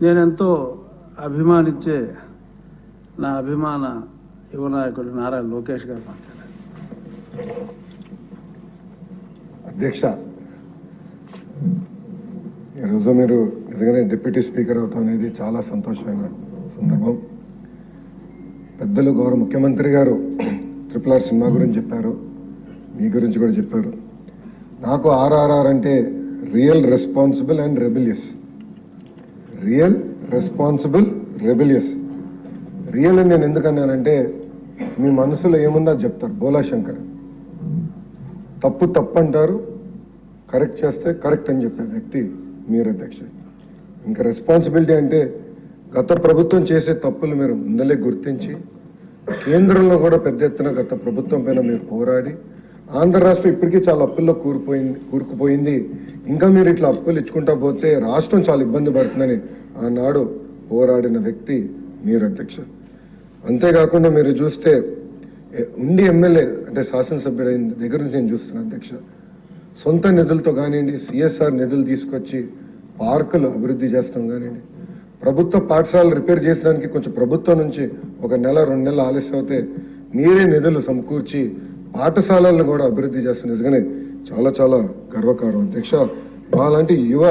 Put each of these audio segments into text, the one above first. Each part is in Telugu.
నేనెంతో అభిమానించే నా అభిమాన యువ నాయకుడు నారా లోకేష్ గారు మాట్లాడారు. అధ్యక్ష, ఈరోజు మీరు నిజంగానే డిప్యూటీ స్పీకర్ అవుతాం అనేది చాలా సంతోషమైన సందర్భం. పెద్దలు గౌరవ ముఖ్యమంత్రి గారు RRR సినిమా గురించి చెప్పారు, మీ గురించి కూడా చెప్పారు. నాకు RRR అంటే real responsible and rebellious. Real responsible rebellious. Real అని నేను ఎందుకన్నానంటే మీ మనసులో ఏముందో చెప్తారు. బోలా శంకర్ తప్పు తప్పు అంటారు, కరెక్ట్ చేస్తే కరెక్ట్ అని చెప్పే వ్యక్తి మీరు అధ్యక్ష. ఇంకా రెస్పాన్సిబిలిటీ అంటే గత ప్రభుత్వం చేసే తప్పులు మీరు ముందలే గుర్తించి కేంద్రంలో కూడా పెద్ద ఎత్తున గత ప్రభుత్వం పైన మీరు పోరాడి ఆంధ్ర రాష్ట్రం ఇప్పటికీ చాలా అప్పుల్లో కూరుకుపోయింది. ఇంకా మీరు ఇట్లా అప్పులు ఇచ్చుకుంటా పోతే రాష్ట్రం చాలా ఇబ్బంది పడుతుందని ఆనాడు పోరాడిన వ్యక్తి మీరు అధ్యక్ష. అంతేకాకుండా మీరు చూస్తే ఉండి ఎమ్మెల్యే అంటే శాసనసభ్యుడైన దగ్గర నుంచి నేను చూస్తున్నాను అధ్యక్ష. సొంత నిధులతో కానివ్వండి, CSR నిధులు తీసుకొచ్చి పార్కులు అభివృద్ధి చేస్తాం కానివ్వండి, ప్రభుత్వ పాఠశాలలు రిపేర్ చేసడానికి కొంచెం ప్రభుత్వం నుంచి 1 నెల 2 నెలలు ఆలస్యం అవుతే మీరే నిధులు సమకూర్చి పాఠశాలలను కూడా అభివృద్ధి చేస్తున్న నిజంగానే చాలా చాలా గర్వకారం అధ్యక్ష. అలాంటి యువ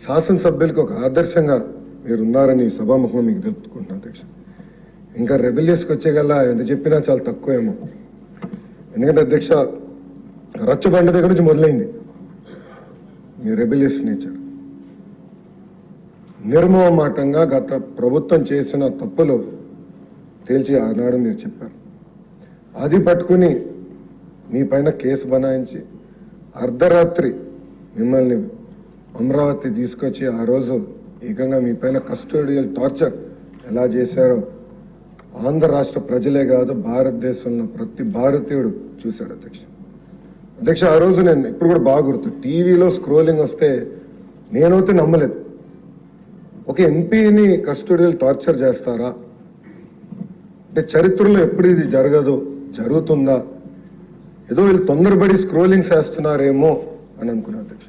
శాసనసభ్యులకు ఒక ఆదర్శంగా మీరు ఉన్నారని సభాముఖంగా మీకు తెలుపుకుంటున్నాను అధ్యక్ష. ఇంకా రెబిలియస్కి వచ్చేగల ఎంత చెప్పినా చాలా తక్కువేమో. ఎందుకంటే అధ్యక్ష, రచ్చబండ దగ్గర నుంచి మొదలైంది మీ రెబిలియస్ నేచర్. నిర్మోహమాటంగా గత ప్రభుత్వం చేసిన తప్పులు తేల్చి ఆనాడు మీరు చెప్పారు. అది పట్టుకుని మీ పైన కేసు బనాయించి అర్ధరాత్రి మిమ్మల్ని అమరావతి తీసుకొచ్చి ఆ రోజు ఏకంగా మీ పైన కస్టోడియల్ టార్చర్ ఎలా చేశారో ఆంధ్ర రాష్ట్ర ప్రజలే కాదు భారతదేశంలో ప్రతి భారతీయుడు చూశాడు అధ్యక్ష. అధ్యక్ష, ఆ రోజు నేను ఇప్పుడు కూడా బాగా గుర్తు, టీవీలో స్క్రోలింగ్ వస్తే నేనైతే నమ్మలేదు. ఒక ఎంపీని కస్టోడియల్ టార్చర్ చేస్తారా అంటే చరిత్రలో ఎప్పుడు ఇది జరగదు, జరుగుతుందా, ఏదో వీళ్ళు తొందరపడి స్క్రోలింగ్స్ వేస్తున్నారేమో అని అనుకున్నా అధ్యక్ష.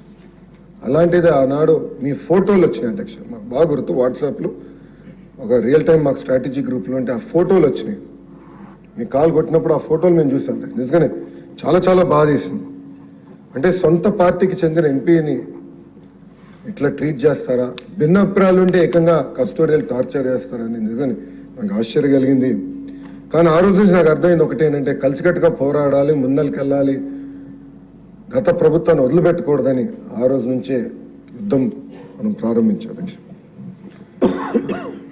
అలాంటిది ఆనాడు మీ ఫోటోలు వచ్చినాయి అధ్యక్ష. మాకు బాగా గుర్తు, వాట్సాప్లో ఒక రియల్ టైం మాకు స్ట్రాటజీ గ్రూప్లో అంటే ఆ ఫోటోలు వచ్చినాయి. మీ కాల్ కొట్టినప్పుడు ఆ ఫోటోలు మేము చూసాం. నిజంగానే చాలా చాలా బాధ వేసింది. అంటే సొంత పార్టీకి చెందిన ఎంపీని ఇట్లా ట్రీట్ చేస్తారా, భిన్న అభిప్రాయాలు ఉంటే ఏకంగా కస్టోడియల్ టార్చర్ చేస్తారని నిజంగానే నాకు ఆశ్చర్యం కలిగింది. కానీ ఆ రోజు నుంచి నాకు అర్థమైంది ఒకటేనంటే కలిసికట్టుగా పోరాడాలి, ముందరికెళ్ళాలి, గత ప్రభుత్వాన్ని వదిలిపెట్టకూడదని ఆ రోజు నుంచే యుద్ధం మనం ప్రారంభించాం అధ్యక్ష.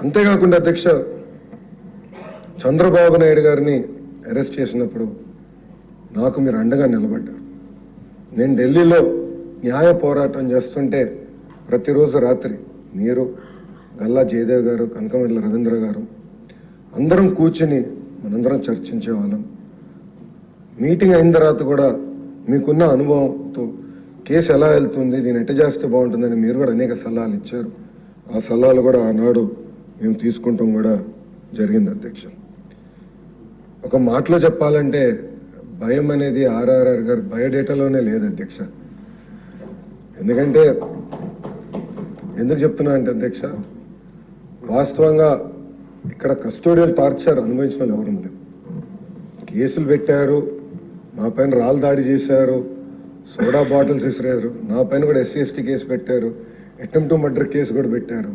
అంతేకాకుండా అధ్యక్ష, చంద్రబాబు నాయుడు గారిని అరెస్ట్ చేసినప్పుడు నాకు మీరు అండగా నిలబడ్డారు. నేను ఢిల్లీలో న్యాయ పోరాటం చేస్తుంటే ప్రతిరోజు రాత్రి మీరు, గల్లా జయదేవ్ గారు, కనకమెడల రవీంద్ర గారు అందరం కూర్చుని మనందరం చర్చించేవాళ్ళం. మీటింగ్ అయిన తర్వాత కూడా మీకున్న అనుభవంతో కేసు ఎలా వెళ్తుంది, దీన్ని ఎట్ట చేస్తే బాగుంటుందని మీరు కూడా అనేక సలహాలు ఇచ్చారు. ఆ సలహాలు కూడా ఆనాడు మేము తీసుకుంటాం కూడా జరిగింది అధ్యక్ష. ఒక మాటలో చెప్పాలంటే భయం అనేది RRR గారు బయోడేటాలోనే లేదు అధ్యక్ష. ఎందుకు చెప్తున్నా అంటే అధ్యక్ష, వాస్తవంగా ఇక్కడ కస్టోడియల్ టార్చర్ అనుభవించిన వాళ్ళు ఎవరు లేదు. కేసులు పెట్టారు, మా పైన రాళ్ళు దాడి చేశారు, సోడా బాటిల్స్ ఇసిరారు, నా పైన కూడా SC/ST కేసు పెట్టారు, అటెంప్ట్ టు మర్డర్ కేసు కూడా పెట్టారు.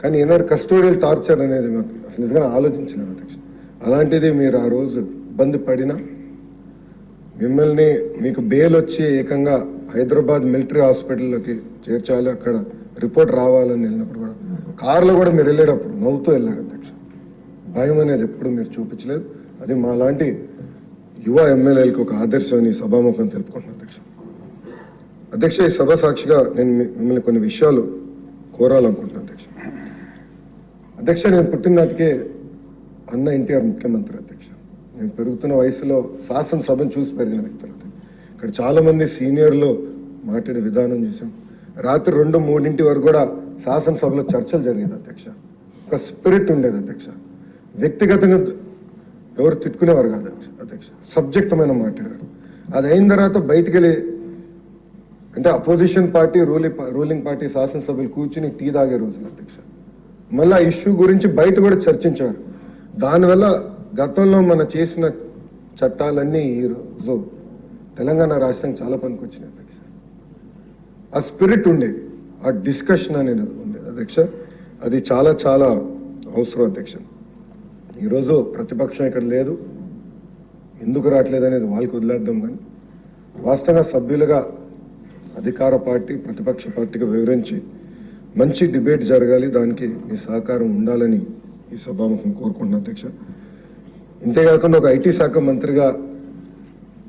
కానీ ఈనాడు కస్టోడియల్ టార్చర్ అనేది మాకు అసలు నిజంగా ఆలోచించలేదు అధ్యక్ష. అలాంటిది మీరు ఆ రోజు ఇబ్బంది పడినా మిమ్మల్ని మీకు బెయిల్ వచ్చి ఏకంగా హైదరాబాద్ మిలిటరీ హాస్పిటల్లోకి చేర్చాలి, అక్కడ రిపోర్ట్ రావాలని వెళ్ళినప్పుడు కూడా కారులో కూడా మీరు వెళ్ళేటప్పుడు నవ్వుతూ వెళ్ళారు అధ్యక్ష. భయం అనేది ఎప్పుడు మీరు చూపించలేదు. అది మా లాంటి యువ ఎమ్మెల్యేలకు ఒక ఆదర్శం అని సభాముఖం తెలుపుకుంటున్నాను అధ్యక్ష. అధ్యక్ష, ఈ సభ సాక్షిగా నేను మిమ్మల్ని కొన్ని విషయాలు కోరాలనుకుంటున్నాను అధ్యక్ష. అధ్యక్ష, నేను పుట్టిన నాటికే అన్న NTR ముఖ్యమంత్రి అధ్యక్ష. నేను పెరుగుతున్న వయసులో శాసనసభను చూసి పెరిగిన వ్యక్తులు. ఇక్కడ చాలా మంది సీనియర్లు మాట్లాడే విధానం చూసాం. రాత్రి 2-3 వరకు కూడా శాసనసభలో చర్చలు జరిగేది అధ్యక్ష. ఒక స్పిరిట్ ఉండేది అధ్యక్ష. వ్యక్తిగతంగా ఎవరు తిట్టుకునేవారు కాదు అధ్యక్ష, సబ్జెక్టమైన మాట్లాడారు. అది అయిన తర్వాత బయటికి వెళ్ళి అంటే అపోజిషన్ పార్టీ రూలింగ్ పార్టీ శాసనసభ్యులు కూర్చుని టీ తాగే రోజులు అధ్యక్ష. మళ్ళీ ఆ ఇష్యూ గురించి బయట కూడా చర్చించారు. దానివల్ల గతంలో మనం చేసిన చట్టాలన్నీ ఈరోజు తెలంగాణ రాష్ట్రానికి చాలా పనికొచ్చినాయి అధ్యక్ష. ఆ స్పిరిట్ ఉండేది, ఆ డిస్కషన్ అనేది ఉండేది అధ్యక్ష. అది చాలా చాలా అవసరం అధ్యక్ష. ఈరోజు ప్రతిపక్షం ఇక్కడ లేదు, ఎందుకు రావట్లేదు అనేది వాళ్ళకి వదిలేద్దాం. కానీ వాస్తవంగా సభ్యులుగా అధికార పార్టీ ప్రతిపక్ష పార్టీకి వివరించి మంచి డిబేట్ జరగాలి, దానికి మీ సహకారం ఉండాలని ఈ సభాముఖం కోరుకుంటున్నాను అధ్యక్ష. ఇంతేకాకుండా ఒక ఐటీ శాఖ మంత్రిగా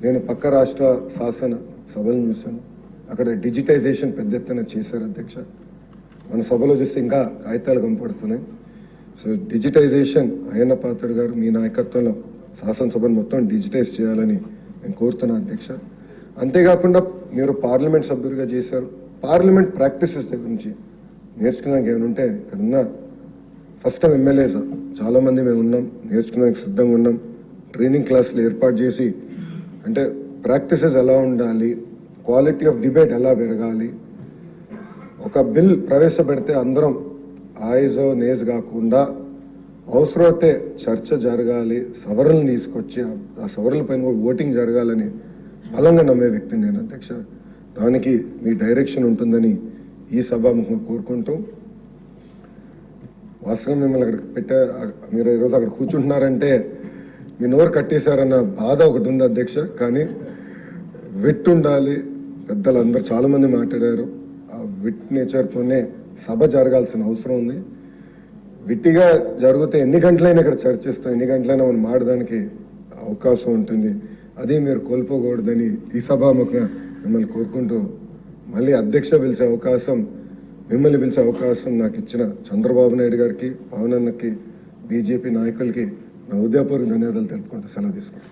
నేను పక్క రాష్ట్ర శాసన సభలను చూశాను. అక్కడ డిజిటైజేషన్ పెద్ద ఎత్తున చేశారు అధ్యక్ష. మన సభలో చూస్తే ఇంకా కాగితాలు కనపడుతున్నాయి. సో డిజిటైజేషన్ అయ్యన్న పాత్రుడు గారు మీ నాయకత్వంలో శాసనసభను మొత్తం డిజిటైజ్ చేయాలని నేను కోరుతున్నాను అధ్యక్ష. అంతేకాకుండా మీరు పార్లమెంట్ సభ్యులుగా చేశారు, పార్లమెంట్ ప్రాక్టీసెస్ దగ్గర నుంచి నేర్చుకున్నాక ఏమైనా ఉంటే ఇక్కడ ఉన్న ఫస్ట్ టైం ఎమ్మెల్యేస్ చాలా మంది మేము ఉన్నాం, నేర్చుకున్నాక సిద్ధంగా ఉన్నాం. ట్రైనింగ్ క్లాసులు ఏర్పాటు చేసి అంటే ప్రాక్టీసెస్ ఎలా ఉండాలి, క్వాలిటీ ఆఫ్ డిబేట్ ఎలా పెరగాలి, ఒక బిల్ ప్రవేశపెడితే అందరం ఆయిజో నేజ్ కాకుండా అవసరమైతే చర్చ జరగాలి, సవరణలు తీసుకొచ్చి ఆ సవరణల పైన కూడా ఓటింగ్ జరగాలని బలంగా నమ్మే వ్యక్తిని నేను అధ్యక్ష. దానికి మీ డైరెక్షన్ ఉంటుందని ఈ సభాముఖంగా కోరుకుంటూ, వాస్తవంగా మిమ్మల్ని అక్కడ మీరు ఈరోజు అక్కడ కూర్చుంటున్నారంటే మీ నోరు కట్టేశారన్న బాధ ఒకటి ఉంది అధ్యక్ష. కానీ విట్ ఉండాలి, పెద్దలు అందరు చాలా మంది మాట్లాడారు, ఆ విట్ నేచర్తోనే సభ జరగాల్సిన అవసరం ఉంది. విట్టిగా జరిగితే ఎన్ని గంటలైనా ఇక్కడ చర్చిస్తాం, ఎన్ని గంటలైనా మనం మాడడానికి అవకాశం ఉంటుంది. అది మీరు కోల్పోకూడదని ఈ సభాముఖంగా మిమ్మల్ని కోరుకుంటూ, మళ్ళీ అధ్యక్ష మిమ్మల్ని పిలిచే అవకాశం నాకు ఇచ్చిన చంద్రబాబు నాయుడు గారికి, పవన్ అన్నకి, బీజేపీ నాయకులకి నా హృదయపూర్వక ధన్యవాదాలు తెలుపుకుంటూ సెలవు తీసుకుంటాను.